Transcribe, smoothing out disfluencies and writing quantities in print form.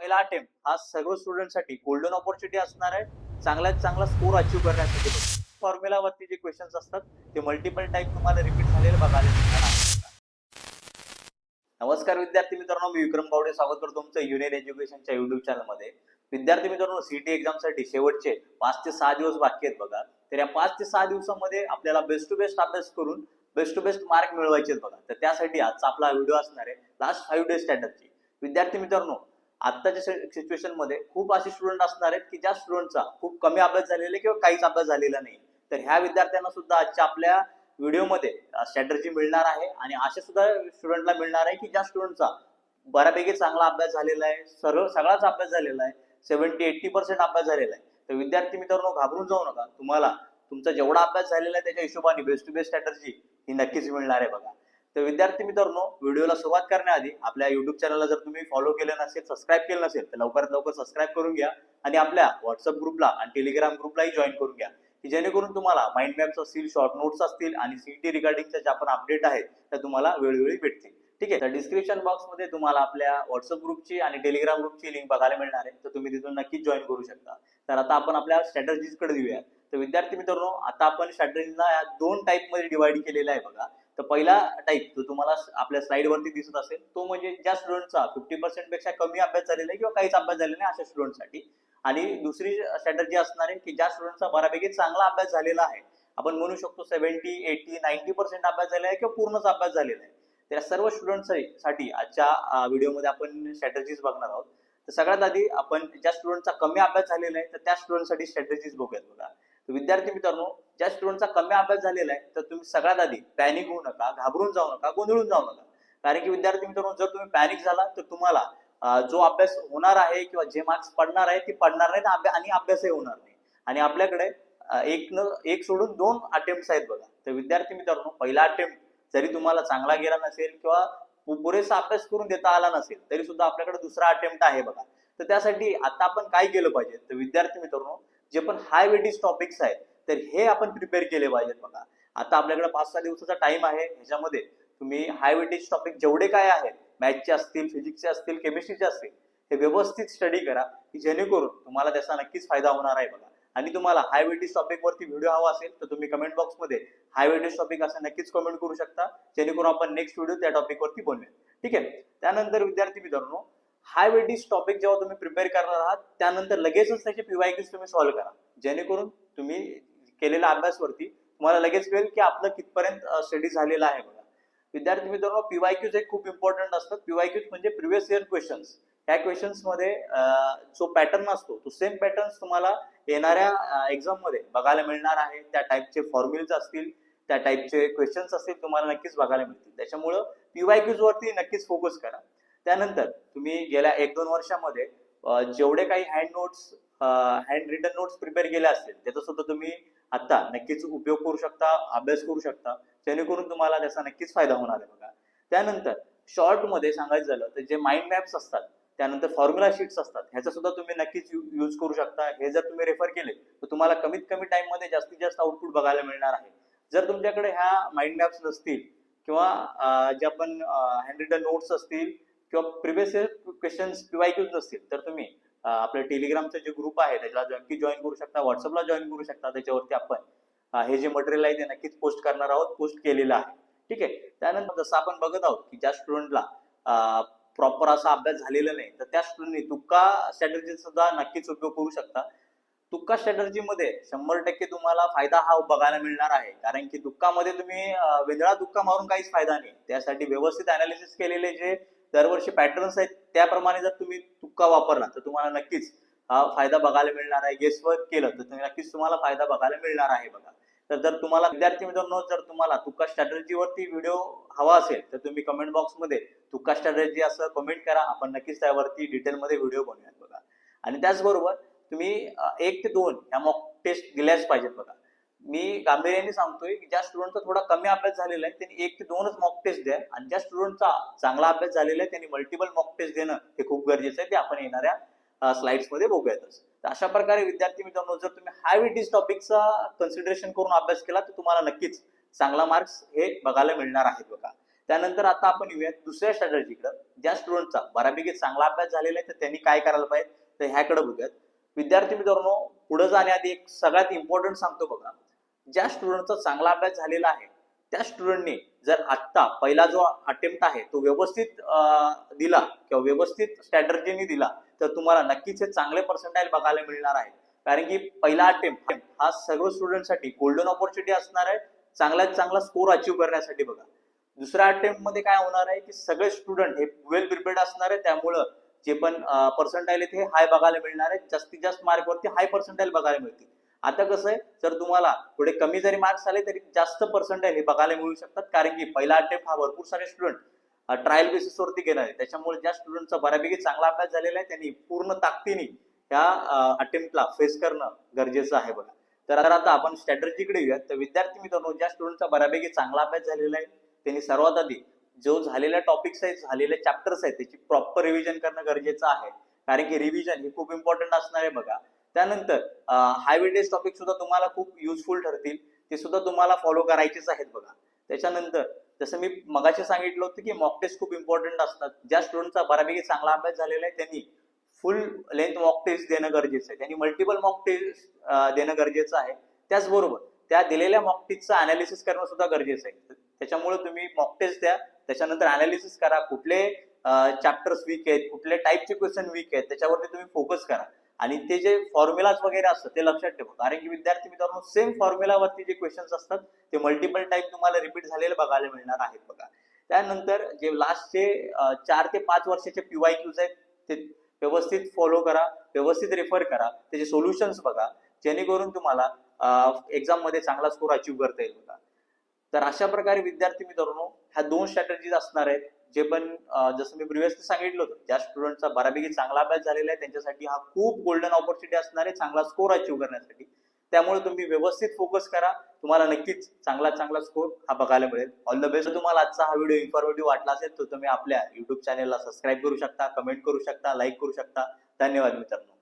पहिला अटेम्प्ट हा सर्व स्टुडंटसाठी गोल्डन ऑपॉर्च्युनिटी असणार आहे. चांगल्यात चांगला स्कोर अचीव्ह करण्यासाठी फॉर्म्युलावरती जे क्वेश्चन्स असतात ते मल्टिपल टाइम तुम्हाला रिपीट झालेले बघायला मिळणार आहे. नमस्कार विद्यार्थी मित्रांनो, मी विक्रम बावडे स्वागत करतो तुमचं युनियन एज्युकेशनच्या युट्यूब चॅनलमध्ये. विद्यार्थी मित्रांनो, सीटी एक्झामसाठी शेवटचे 5 ते 6 दिवस बाकी आहेत बघा. तर या 5 ते 6 दिवसामध्ये आपल्याला बेस्ट टू बेस्ट अभ्यास करून बेस्ट टू बेस्ट मार्क मिळवायचे आहेत बघा. तर त्यासाठी आजचा आपला व्हिडिओ असणार आहे लास्ट 5 डेज स्टँडर्डची. विद्यार्थी मित्रांनो, आत्ताच्या सिच्युएशन मध्ये खूप असे स्टुडंट असणार आहेत की ज्या स्टुडंटचा खूप कमी अभ्यास झालेला किंवा काहीच अभ्यास झालेला नाही. तर ह्या विद्यार्थ्यांना सुद्धा आजच्या आपल्या व्हिडिओमध्ये स्ट्रॅटर्जी मिळणार आहे आणि अशा सुद्धा स्टुडंटला मिळणार आहे की ज्या स्टुडंटचा बऱ्यापैकी चांगला अभ्यास झालेला आहे, सगळाच अभ्यास झालेला आहे, 70-80% अभ्यास झालेला आहे. तर विद्यार्थी मित्रांनो, घाबरून जाऊ नका. तुम्हाला तुमचा जेवढा अभ्यास झालेला आहे त्याच्या हिशोबाने बेस्ट टू बेस्ट स्ट्रॅटर्जी ही नक्कीच मिळणार आहे बघा. तर विद्यार्थी मित्रांनो, व्हिडिओला सुरुवात करण्याआधी आपल्या युट्यूब चॅनलला जर तुम्ही फॉलो केलं नसेल, सबस्क्राईब केलं नसेल तर लवकरात लवकर सबस्क्राईब करून घ्या आणि आपल्या व्हॉट्सअप ग्रुपला आणि टेलिग्राम ग्रुपलाही जॉईन करून घ्या की जेणेकरून तुम्हाला माइंड मॅप्स असतील, शॉर्ट नोट्स असतील आणि सीईटी रिगार्डिंगच्या ज्या पण अपडेट आहेत त्या तुम्हाला वेळोवेळी भेटतील. ठीक आहे. तर डिस्क्रिप्शन बॉक्समध्ये तुम्हाला आपल्या व्हॉट्सअप ग्रुपची आणि टेलिग्राम ग्रुपची लिंक बघायला मिळणार आहे. तर तुम्ही तिथून नक्कीच जॉईन करू शकता. तर आता आपण आपल्या स्ट्रॅटर्जीज कडे येऊया. तर विद्यार्थी मित्रांनो, आता आपण स्ट्रॅटर्जीला 2 टाइप मध्ये डिवाइड केलेला आहे बघा. तर पहिला टाइप जो तुम्हाला आपल्या स्लाइड वरती दिसत असेल तो म्हणजे ज्या स्टुडंटचा 50% पेक्षा कमी अभ्यास झालेला आहे किंवा काहीच अभ्यास झालेला नाही अशा स्टुडंटसाठी. आणि दुसरी स्ट्रॅटर्जी असणार आहे की ज्या स्टुडंटचा बऱ्यापैकी चांगला अभ्यास झालेला आहे, आपण म्हणू शकतो 70, 80, 90% अभ्यास झालेला आहे किंवा पूर्णच अभ्यास झालेला आहे. त्या सर्व स्टुडंटसाठी आजच्या व्हिडिओमध्ये आपण स्ट्रॅटर्जीज बघणार आहोत. तर सगळ्यात आधी आपण ज्या स्टुडंटचा कमी अभ्यास झालेला आहे तर त्या स्टुडंटसाठी स्ट्रॅटर्जीज बघूयात बघा. तर विद्यार्थी मित्रांनो, ज्या स्टुडंटचा कमी अभ्यास झालेला आहे तर तुम्ही सगळ्यात आधी पॅनिक होऊ नका, घाबरून जाऊ नका, गोंधळून जाऊ नका. कारण की विद्यार्थी मित्रांनो, जर तुम्ही पॅनिक झाला तर तुम्हाला जो अभ्यास होणार आहे किंवा जे मार्क्स पडणार आहे ते पडणार नाहीत आणि अभ्यासही होणार नाही. आणि आपल्याकडे एक सोडून 2 अटेम्प्ट आहेत बघा. तर विद्यार्थी मित्रांनो, पहिला अटेम्प्ट जरी तुम्हाला चांगला गेला नसेल किंवा पुरेसा अभ्यास करून देता आला नसेल तरी सुद्धा आपल्याकडे दुसरा अटेम्प्ट आहे बघा. तर त्यासाठी आता आपण काय केलं पाहिजे, तर विद्यार्थी मित्रांनो, जे पण हाय वेटेज टॉपिक्स आहेत तर हे आपण प्रिपेअर केले पाहिजेत बघा. आता आपल्याकडे 5-6 दिवसाचा टाइम आहे. ह्याच्यामध्ये तुम्ही हाय वेटेज टॉपिक जेवढे काय आहेत, मॅथ्सचे असतील, फिजिक्सचे असतील, केमिस्ट्रीचे असतील, हे व्यवस्थित स्टडी करा की जेणेकरून तुम्हाला त्याचा नक्कीच फायदा होणार आहे बघा. आणि तुम्हाला हाय वेटेज टॉपिक वरती व्हिडिओ हवा असेल तर तुम्ही कमेंट बॉक्स मध्ये हाय वेटेज टॉपिक असं नक्कीच कमेंट करू शकता, जेणेकरून आपण नेक्स्ट व्हिडिओ त्या टॉपिक वरती बनवूया. ठीक आहे. त्यानंतर विद्यार्थी मित्रांनो, हाय वेटेज टॉपिक जेव्हा तुम्ही प्रिपेअर करणार आहात त्यानंतर लगेचच त्याचे पीवायक्यूज तुम्ही सॉल्व्ह करा, जेणेकरून तुम्ही केलेल्या अभ्यासवरती तुम्हाला लगेच कळेल की आपलं कितपर्यंत स्टडी झालेला आहे बघा. विद्यार्थी मित्रांनो, पीवायक्यूज हे खूप इम्पॉर्टंट असतात. पीवायक्यूज म्हणजे प्रिव्हियस इयर क्वेश्चन्स. त्या क्वेश्चन्स मध्ये जो पॅटर्न असतो तो सेम पॅटर्न तुम्हाला येणाऱ्या एक्झाम मध्ये बघायला मिळणार आहे. त्या टाइपचे फॉर्म्युल्स असतील, त्या टाइपचे क्वेश्चन्स असतील तुम्हाला नक्कीच बघायला मिळतील. त्याच्यामुळं पीवायक्यूज वरती नक्कीच फोकस करा. त्यानंतर तुम्ही गेल्या 1-2 वर्षामध्ये जेवढे काही हँड रिटन नोट्स प्रिपेअर केले असतील त्याचा सुद्धा तुम्ही आता नक्कीच उपयोग करू शकता, अभ्यास करू शकता, जेणेकरून तुम्हाला त्याचा नक्कीच फायदा होणार आहे बघा. त्यानंतर शॉर्ट मध्ये सांगायचं झालं तर जे माइंड मॅप्स असतात, त्यानंतर फॉर्म्युला शीट्स असतात, ह्याचा सुद्धा तुम्ही नक्कीच यूज करू शकता. हे जर तुम्ही रेफर केले तर तुम्हाला कमीत कमी टाइम मध्ये जास्तीत जास्त आउटपुट बघायला मिळणार आहे. जर तुमच्याकडे ह्या माइंड मॅप्स नसतील किंवा ज्या पण हँड रिटन नोट्स असतील किंवा प्रिव्हियस इयर क्वेश्चन्स पीवायक्यूज नसतील तर तुम्ही आपल्या टेलिग्रामचा जे ग्रुप आहे त्याला नक्की जॉईन करू शकता, व्हॉट्सअपला जॉईन करू शकता. त्याच्यावरती आपण हे जे मटेरियल आहे ते नक्कीच पोस्ट करणार आहोत, पोस्ट केलेलं आहे. ठीक आहे. त्यानंतर जसं आपण बघत आहोत की ज्या स्टुडंटला प्रॉपर असा अभ्यास झालेला नाही तर त्या स्टुडंटनी तुक्का स्ट्रॅटर्जी सुद्धा नक्कीच उपयोग करू शकता. तुक्का स्ट्रॅटर्जी मध्ये 100% तुम्हाला फायदा हा बघायला मिळणार आहे. कारण की तुक्कामध्ये तुम्ही वेगळा तुक्का मारून काहीच फायदा नाही. त्यासाठी व्यवस्थित अनालिसिस केलेले जे दरवर्षी पॅटर्न्स आहेत त्याप्रमाणे जर तुम्ही तुक्का वापरला तर तुम्हाला नक्कीच हा फायदा बघायला मिळणार आहे. गेस वर्क केलं तर नक्कीच तुम्हाला फायदा बघायला मिळणार आहे बघा. तर जर तुम्हाला विद्यार्थी मित्रांनो, जर तुम्हाला तुक्का स्ट्रॅटर्जी वरती व्हिडिओ हवा असेल तर तुम्ही कमेंट बॉक्स मध्ये तुक्का स्ट्रॅटर्जी असं कमेंट करा, आपण नक्कीच त्यावरती डिटेलमध्ये व्हिडिओ बनवूयात बघा. आणि त्याचबरोबर तुम्ही 1 ते 2 या मॉक टेस्ट दिल्याच पाहिजेत बघा. मी गांभीर्याने सांगतोय की ज्या स्टुडंटचा थोडा कमी अभ्यास झालेला आहे त्यांनी 1 ते 2च मॉक टेस्ट द्या आणि ज्या स्टुडंटचा चांगला अभ्यास झालेला आहे त्यांनी मल्टिपल मॉक टेस्ट देणं हे खूप गरजेचं आहे. ते आपण येणाऱ्या स्लाइड्स मध्ये बघूयातच. तर अशा प्रकारे विद्यार्थी मित्रांनो, जर तुम्ही हाय वेटेज टॉपिकचा कन्सिडरेशन करून अभ्यास केला तर तुम्हाला नक्कीच चांगला मार्क्स हे बघायला मिळणार आहेत बघा. त्यानंतर आता आपण येऊयात दुसऱ्या स्ट्रॅटर्जीकडे. ज्या स्टुडंटचा बऱ्यापैकी चांगला अभ्यास झालेला आहे तर त्यांनी काय करायला पाहिजे, तर ह्याकडे बघूयात. विद्यार्थी मित्रांनो, पुढे जाण्याआधी एक सगळ्यात इम्पॉर्टंट सांगतो बघा. ज्या स्टुडंटचा चांगला अभ्यास झालेला आहे त्या स्टुडंटने जर आत्ता पहिला जो अटेम्प्ट आहे तो व्यवस्थित दिला किंवा व्यवस्थित स्ट्रॅटर्जीने दिला तर तुम्हाला नक्कीच हे चांगले पर्सेंटाईल बघायला मिळणार आहे. कारण की पहिला अटेम्प्ट हा सर्व स्टुडंटसाठी गोल्डन ऑपॉर्च्युनिटी असणार आहे चांगल्यात चांगला स्कोर अचीव्ह करण्यासाठी बघा. दुसऱ्या अटेम्प्ट मध्ये काय होणार आहे की सगळे स्टुडंट हे वेल प्रिपेअर्ड असणार आहे, त्यामुळं जे पण पर्सेंटाईल आहेत हे हाय बघायला मिळणार आहे. जास्तीत जास्त मार्क वरती हाय पर्सेंटाईल बघायला मिळतील. आता कसं आहे, जर तुम्हाला थोडे कमी जरी मार्क्स आले तरी जास्त पर्सेंटाईल हे बघायला मिळू शकतात, कारण की पहिला अटेम्प्ट हा भरपूर सारे स्टुडंट ट्रायल बेसिस वरती घेणार आहे. त्याच्यामुळे ज्या स्टुडंटचा बऱ्यापैकी चांगला अभ्यास झालेला आहे त्यांनी पूर्ण ताकदीने ह्या अटेम्प्टला फेस करणं गरजेचं आहे बघा. तर आता आपण स्ट्रॅटर्जीकडे येऊयात. तर विद्यार्थी मित्रांनो, ज्या स्टुडंटचा बऱ्यापैकी चांगला अभ्यास झालेला आहे त्यांनी सर्वात आधी जो झालेल्या टॉपिक्स आहेत, झालेले चॅप्टर्स आहेत त्याची प्रॉपर रिव्हिजन करणं गरजेचं आहे, कारण की रिव्हिजन हे खूप इम्पॉर्टंट असणार आहे बघा. त्यानंतर हाय वेटेज टॉपिक सुद्धा तुम्हाला खूप युजफुल ठरतील, ते सुद्धा तुम्हाला फॉलो करायचेच आहेत बघा. त्याच्यानंतर जसं मी मगाशी सांगितलं होतं की मॉक टेस्ट खूप इम्पॉर्टंट असतात. ज्या स्टुडंटचा बऱ्यापैकी चांगला अभ्यास झालेला आहे त्यांनी फुल लेंथ मॉक टेस्ट देणं गरजेचं आहे, त्यांनी मल्टिपल मॉक टेस्ट देणं गरजेचं आहे. त्याचबरोबर त्या दिलेल्या मॉक टेस्टचं अनालिसिस करणं सुद्धा गरजेचं आहे. त्याच्यामुळे तुम्ही मॉक टेस्ट द्या, त्याच्यानंतर अनालिसिस करा, कुठले चॅप्टर्स वीक आहेत, कुठले टाईपचे क्वेश्चन वीक आहेत त्याच्यावरती तुम्ही फोकस करा. आणि ते जे फॉर्म्युलाज वगैरे असतात ते लक्षात ठेवा, कारण की विद्यार्थी मित्रांनो सेम फॉर्म्युलावरती जे क्वेश्चन्स असतात ते मल्टिपल टाइम तुम्हाला रिपीट झालेले बघायला मिळणार आहेत बघा. त्यानंतर जे लास्टचे 4 ते 5 वर्षाचे PYQs आहेत ते व्यवस्थित फॉलो करा, व्यवस्थित रेफर करा, त्याचे सोल्युशन्स बघा, जेणेकरून तुम्हाला एक्झाम मध्ये चांगला स्कोर अचीव्ह करता येईल बघा. तर अशा प्रकारे विद्यार्थी मित्रांनो ह्या 2 स्ट्रॅटर्जीज असणार आहेत, जे पण जसं मी प्रिव्हियसली सांगितलं होतं ज्या स्टुडंटचा बऱ्यापैकी चांगला अभ्यास झालेला आहे त्यांच्यासाठी हा खूप गोल्डन ऑपॉर्च्युनिटी असणार आहे चांगला स्कोर अचीव्ह करण्यासाठी. त्यामुळे तुम्ही व्यवस्थित फोकस करा, तुम्हाला नक्कीच चांगला स्कोर हा बघायला मिळेल. All the best. तुम्हाला आजचा हा व्हिडिओ इन्फॉर्मेटिव्ह वाटला असेल तर तुम्ही आपल्या युट्यूब चॅनलला सबस्क्राईब करू शकता, कमेंट करू शकता, लाईक करू शकता. धन्यवाद मित्रांनो.